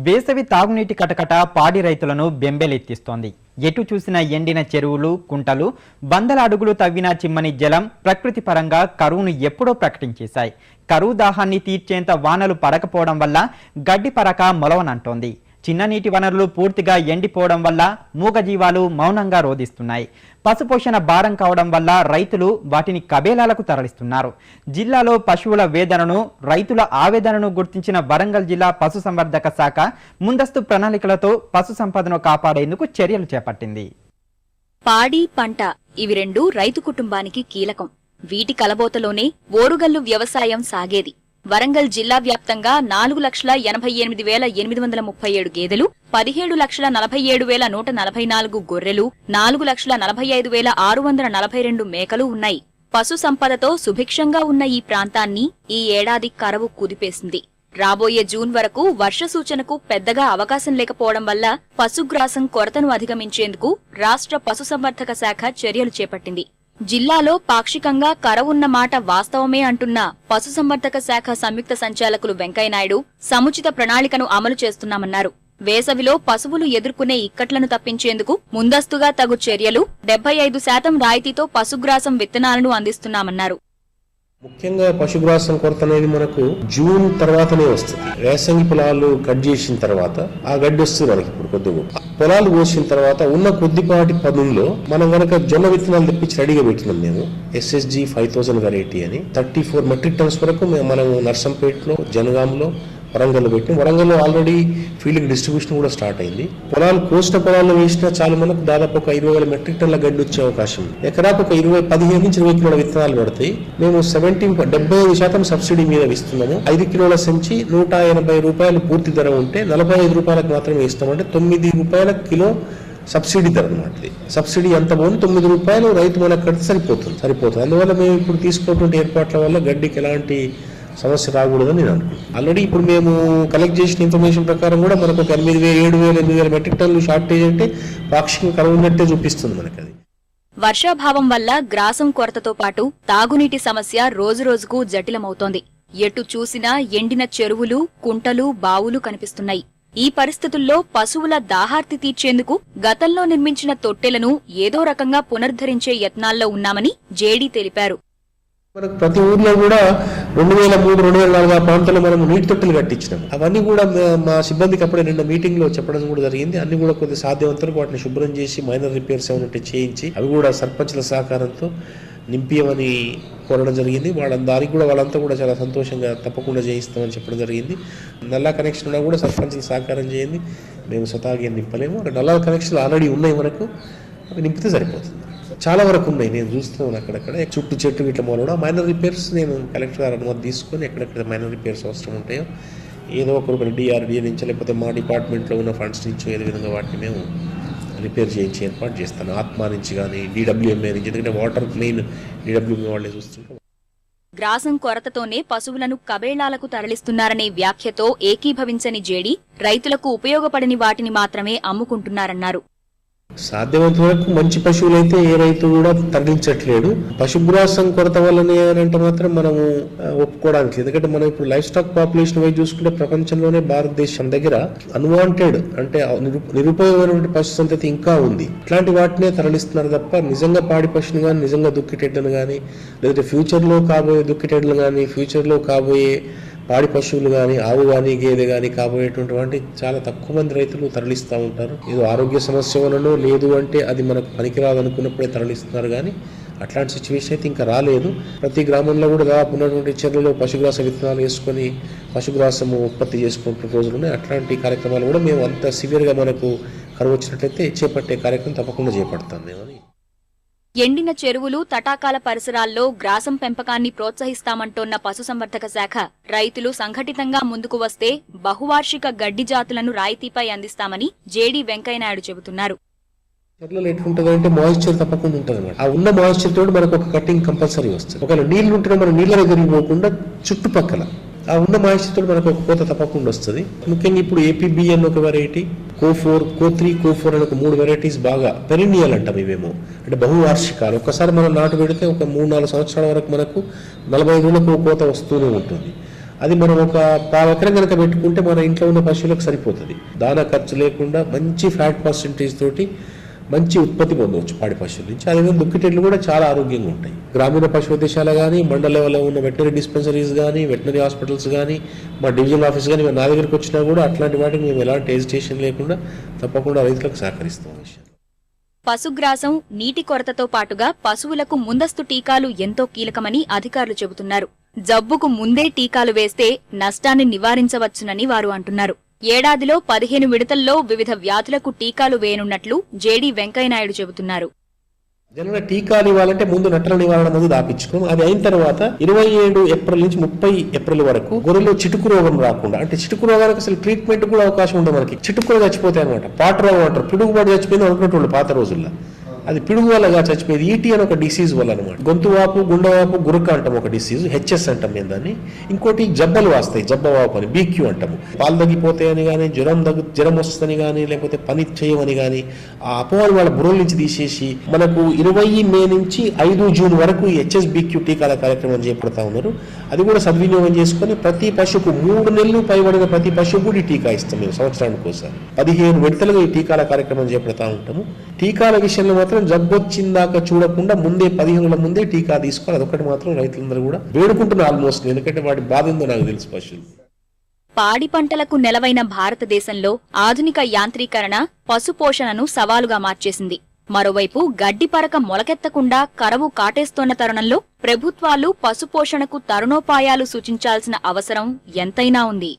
వేసవి తాగునీటి కటకట పాడి రైతులను బెంబేలెత్తిస్తోంది. ఎటు చూసిన ఎండిన చెరువులు, కుంటలు, వందల అడుగులు తవ్విన చిమ్మని జలం ప్రకృతి పరంగా కరువును ఎప్పుడో ప్రకటించేశాయి. కరువు దాహాన్ని తీర్చేంత వానలు పడకపోవడం వల్ల గడ్డి పరక మొలవనంటోంది. చిన్న నీటి వనరులు పూర్తిగా ఎండిపోవడం వల్ల మూగజీవాలు మౌనంగా రోధిస్తున్నాయి. పశుపోషణ భారం కావడం వల్ల రైతులు వాటిని కబేలాలకు తరలిస్తున్నారు. జిల్లాలో పశువుల వేదనను, రైతుల ఆవేదనను గుర్తించిన వరంగల్ జిల్లా పశుసంవర్ధక శాఖ ముందస్తు ప్రణాళికలతో పశు సంపదను కాపాడేందుకు చర్యలు చేపట్టింది. పాడి, పంట ఇవి రెండు రైతు కుటుంబానికి కీలకం. వీటి కలబోతలోనే ఓరుగల్లు వ్యవసాయం సాగేది. వరంగల్ జిల్లా వ్యాప్తంగా 4,88,837 గేదెలు, 17,47,144 గొర్రెలు, 4,45,642 మేకలు ఉన్నాయి. పశు సంపదతో సుభిక్షంగా ఉన్న ఈ ప్రాంతాన్ని ఈ ఏడాది కరవు కుదిపేసింది. రాబోయే జూన్ వరకు వర్ష సూచనకు పెద్దగా అవకాశం లేకపోవడం వల్ల పశుగ్రాసం కొరతను అధిగమించేందుకు రాష్ట్ర పశుసంవర్ధక శాఖ చర్యలు చేపట్టింది. జిల్లాలో పాక్షికంగా కరవున్న మాట వాస్తవమే అంటున్న పశుసంవర్ధక శాఖ సంయుక్త సంచాలకులు వెంకయ్యనాయుడు సముచిత ప్రణాళికను అమలు చేస్తున్నామన్నారు. వేసవిలో పశువులు ఎదుర్కొనే ఇక్కట్లను తప్పించేందుకు ముందస్తుగా తగు చర్యలు, 75% రాయితీతో పశుగ్రాసం విత్తనాలను అందిస్తున్నామన్నారు. ముఖ్యంగా పశుగ్రాసం కొరత అనేది మనకు జూన్ తర్వాతనే వస్తుంది. వేసంగి పొలాలు కట్ చేసిన తర్వాత ఆ గడ్డి వస్తుంది మనకి. ఇప్పుడు కొద్దిగా పొలాలు కోసిన తర్వాత ఉన్న కొద్దిపాటి పదుల్లో మనం కనుక జొన్న విత్తనాలు తెప్పించి రెడీగా పెట్టినాం. మేము SSG 5000 వెరైటీ అని 34 మెట్రిక్ టన్స్ వరకు మనం నర్సంపేటలో, జనగాంలో, వరంగల్లో పెట్టినాం. వరంగల్లో ఆల్రెడీ ఫీల్డ్ డిస్ట్రిబ్యూషన్ కూడా స్టార్ట్ అయింది. పొలాలు కోసిన పొలాల్లో వేసినా చాలు మనకు దాదాపు ఒక 20,000 మెట్రిక్ టన్ల గడ్డి వచ్చే అవకాశం ఉంది. ఎకరాకు ఒక 15 నుంచి 20 కిలోల విత్తనాలు పడతాయి. మేము 75% సబ్సిడీ మీద ఇస్తున్నాము. 5 కిలోల సంచి 180 రూపాయలు పూర్తి ధర ఉంటే 45 రూపాయలకు మాత్రమే ఇస్తామంటే 9 రూపాయల కిలో సబ్సిడీ ధర అన్నమాట. సబ్సిడీ ఎంత బాగుంది, 9 రూపాయలు రైతు మనకు కడితే సరిపోతుంది. అందువల్ల మేము ఇప్పుడు తీసుకున్నటువంటి ఏర్పాట్ల వల్ల గడ్డికి ఎలాంటి సమస్య రాకూడదని నేను అనుకుంటున్నాను. ఆల్రెడీ ఇప్పుడు మేము కలెక్ట్ చేసిన ఇన్ఫర్మేషన్ ప్రకారం కూడా మనకు ఒక 8,000, 7,000, 8,000 మెట్రిక్ టన్నులు షార్టేజ్ అంటే పాక్షిక కరువు ఉన్నట్టే చూపిస్తుంది మనకి. అది వర్షాభావం వల్ల గ్రాసం కొరతతో పాటు తాగునీటి సమస్య రోజురోజుకు జటిలమవుతోంది. ఎటు చూసినా ఎండిన చెరువులు, కుంటలు, బావులు కనిపిస్తున్నాయి. ఈ పరిస్థితుల్లో పశువుల దాహార్తి తీర్చేందుకు గతంలో నిర్మించిన తొట్టెలను ఏదో రకంగా పునరుద్ధరించే యత్నాల్లో ఉన్నామని జేడీ తెలిపారు. మనకు ప్రతి ఊర్లో కూడా 2003, 2004 ఆ ప్రాంతంలో మనం నీటి తొట్టెలు కట్టించినాం. అవన్నీ కూడా మా సిబ్బందికి అప్పుడే నిన్న మీటింగ్ లో చెప్పడం కూడా జరిగింది. అన్ని కూడా కొద్ది సాధ్యవంతరకు వాటిని శుభ్రం చేసి మైనర్ రిపేర్స్ ఏమంటే చేయించి అవి కూడా సర్పంచ్ల సహకారంతో నింపియమని కోరడం జరిగింది. దానికి కూడా వాళ్ళంతా కూడా చాలా సంతోషంగా తప్పకుండా చేయిస్తామని చెప్పడం జరిగింది. నల్లా కనెక్షన్ ఉన్నా కూడా సర్పంచ్ల సహకారం చేయండి, మేము స్వతహాగా నింపలేము. నల్లా కనెక్షన్లు ఆల్రెడీ ఉన్నాయి మనకు, అవి నింపితే సరిపోతుంది. చాలా వరకు ఉన్నాయి, నేను చూస్తున్నాను. అక్కడక్కడ చుట్టూ చెట్టు ఇట్లా మొదలు మైనర్ రిపేర్స్ నేను కలెక్టర్ గారు అనుమతి తీసుకొని ఎక్కడెక్కడ మైనర్ రిపేర్స్ అవసరం ఉంటాయో ఏదో ఒకరు DRDA నుంచి లేకపోతే మా డిపార్ట్మెంట్లో ఉన్న ఫండ్స్ నుంచి ఏదో విధంగా వాటిని మేము రిపేర్ చేయించి ఏర్పాటు చేస్తాను. ఆత్మ నుంచి కానీ DWMA నుంచి, ఎందుకంటే వాటర్ మెయిన్ DWMA వాళ్ళే చూస్తుంటాం. గ్రాసం కొరతతోనే పశువులను కబేళాలకు తరలిస్తున్నారనే వ్యాఖ్యతో ఏకీభవించని జేడీ రైతులకు ఉపయోగపడని వాటిని మాత్రమే అమ్ముకుంటున్నారన్నారు. సాధ్యమైనంత వరకు మంచి పశువులైతే ఏ రైతు కూడా తరలించట్లేడు. పశుగ్రాసం కొరత వల్లనే అంటే మాత్రం మనము ఒప్పుకోవడానికి, ఎందుకంటే మనం ఇప్పుడు లైఫ్ స్టాక్ పాపులేషన్ వైపు చూసుకుంటే ప్రపంచంలోనే భారతదేశం దగ్గర అన్వాంటెడ్ అంటే నిరుపయోగమైనటువంటి పశు సంతతి ఇంకా ఉంది. ఇట్లాంటి వాటినే తరలిస్తున్నారు తప్ప నిజంగా పాడి పశువుని కానీ, నిజంగా దుక్కిటెడ్లను కానీ, లేదంటే ఫ్యూచర్లో కాబోయే దుక్కిటెడ్లు కానీ, ఫ్యూచర్లో కాబోయే పాడి పశువులు కానీ, ఆవు కానీ, గేదె కానీ కాబోయేటువంటి చాలా తక్కువ మంది రైతులు తరలిస్తూ ఉంటారు. ఏదో ఆరోగ్య సమస్య వలనో లేదు అంటే అది మనకు పనికిరాదు అనుకున్నప్పుడే తరలిస్తున్నారు. కానీ అట్లాంటి సిచ్యువేషన్ అయితే ఇంకా రాలేదు. ప్రతి గ్రామంలో కూడా దాదాపు ఉన్నటువంటి చెరువులో పశుగ్రాస విత్తనాలు వేసుకొని పశుగ్రాసము ఉత్పత్తి చేసుకుంటున్న రోజులు ఉన్నాయి. అట్లాంటి కార్యక్రమాలు కూడా మేము అంత సివియర్గా మనకు కరువు వచ్చినట్లయితే చేపట్టే కార్యక్రమం తప్పకుండా చేపడతాం మేము. ఎండిన చెరువులు, తటాకాల పరిసరాల్లో గ్రాసం పెంపకాన్ని ప్రోత్సహిస్తామంటోన్న పశుసంవర్ధక శాఖ రైతులు సంఘటితంగా ముందుకు వస్తే బహువార్షిక గడ్డి జాతులను రాయితీపై అందిస్తామని జేడీ వెంకయ్యనాయుడు చెబుతున్నారు. చెర్లలో ఎట్లుంటుంది అంటే మాయిశ్చర్ తప్పకుండా ఉంటుంది అన్నమాట. ఆ ఉన్న మాయిశ్చర్ తోటి మనకు ఒక కటింగ్ కంపల్సరీ వస్తుంది. ఒకవేళ నీళ్లు ఉంటే మన నీళ్ళ దగ్గరికి పోకుండా చుట్టుపక్కల ఆ ఉన్న మాయిశ్చర్ తోటి మనకు ఒక కోత తప్పకుండా వస్తుంది. ముఖ్యంగా ఇప్పుడు APB అని ఒక వెరైటీ, Co4, Co3, Co4 అని ఒక 3 వెరైటీస్ బాగా పెరినియల్ అంటాం. ఇవేమో అంటే బహువార్షికాలు. ఒక్కసారి మనం నాటు పెడితే ఒక 3-4 సంవత్సరాల వరకు మనకు 45 రోజులకు కోత వస్తూనే ఉంటుంది. అది మనం ఒక పావు ఎకరం కనుక పెట్టుకుంటే మన ఇంట్లో ఉన్న పశువులకు సరిపోతుంది. దానా ఖర్చు లేకుండా మంచి ఫ్యాట్ పర్సెంటేజ్ తోటి మంచి ఉత్పత్తి పొందవచ్చు పాడి పశువుల నుంచి. అదేవిధంగా దుక్కిటెడ్లు కూడా చాలా ఆరోగ్యంగా ఉంటాయి. గ్రామీణ పశు వైద్యశాల కానీ, మండల లెవెల్లో ఉన్న వెటనరీ డిస్పెన్సరీస్ కానీ, వెటనరీ హాస్పిటల్స్ కానీ, మా డివిజనల్ ఆఫీస్ కానీ నా దగ్గరికి వచ్చినా కూడా అట్లాంటి వాటికి మేము ఎలాంటి హెజిటేషన్ లేకుండా తప్పకుండా రైతులకు సహకరిస్తాం. పశుగ్రాసం, నీటి కొరతతో పాటుగా పశువులకు ముందస్తు టీకాలు ఎంతో కీలకమని అధికారులు చెబుతున్నారు. జబ్బుకు ముందే టీకాలు వేస్తే నష్టాన్ని నివారించవచ్చునని వారు అంటున్నారు. ఏడాదిలో 15 విడతల్లో వివిధ వ్యాధులకు టీకాలు వేయనున్నట్లు జేడీ వెంకయ్యనాయుడు చెబుతున్నారు. జనరల్గా టీకాలు ఇవ్వాలంటే ముందు నట్టల నివారణ మందు దాపించుకోం. అది అయిన తర్వాత 27 ఏప్రిల్ నుంచి 30 ఏప్రిల్ వరకు గొర్రెలో చిటుకు రోగం రాకుండా, అంటే చిటుకు రోగానికి అసలు ట్రీట్మెంట్ కూడా అవకాశం ఉండదు. మనకి చిటుకులు చచ్చిపోతాయి అనమాట. పాట రోగం అంటారు, పిడుగుబాటు చచ్చిపోయింది అనుకున్నట్టు పాత రోజుల్లో. అది పిడుగు వల్లగా చచ్చిపోయేది. ఈటీ అని ఒక డిసీజ్ వల్ల అనమాట. గొంతు వాపు, గుండె వాపు, గురక అంటాం ఒక డిసీజ్, హెచ్ఎస్ అంటాం మేము దాన్ని. ఇంకోటి జబ్బలు వాస్తాయి, జబ్బ వాపు అని బీక్యూ అంటాము. పాలు తగ్గిపోతాయని కానీ, జ్వరం వస్తుందని కానీ, లేకపోతే పని చేయమని కానీ, ఆ అపోహలు వాళ్ళ బుర్రల నుంచి తీసేసి మనకు 20 మే నుంచి 5 జూన్ వరకు హెచ్ఎస్ బీక్యూ టీకాల కార్యక్రమం చేపడతా ఉన్నారు. అది కూడా సద్వినియోగం చేసుకుని ప్రతి పశువుకు 3 నెలలు పైబడిన ప్రతి పశువు కూడా ఈ టీకా ఇస్తాం మేము సంవత్సరానికి ఒకసారి. 15 విడతలుగా ఈ టీకాల కార్యక్రమం చేపడతా ఉంటాము. టీకాల విషయంలో మాత్రం జబ్బు వచ్చిందాక చూడకుండా ముందే 15 రోజుల ముందే టీకా తీసుకోవాలి. అదొకటి మాత్రం రైతులందరూ కూడా వేడుకుంటున్నారు ఆల్మోస్ట్. ఎందుకంటే వాటి బాధ ఉందో నాకు తెలుసు పశువులు. పాడి పంటలకు నెలవైన భారతదేశంలో ఆధునిక యాంత్రీకరణ పశుపోషణను సవాలుగా మార్చేసింది. మరోవైపు గడ్డి పరక మొలకెత్తకుండా కరవు కాటేస్తోన్న తరుణంలో ప్రభుత్వాలు పశుపోషణకు తరుణోపాయాలు సూచించాల్సిన అవసరం ఎంతైనా ఉంది.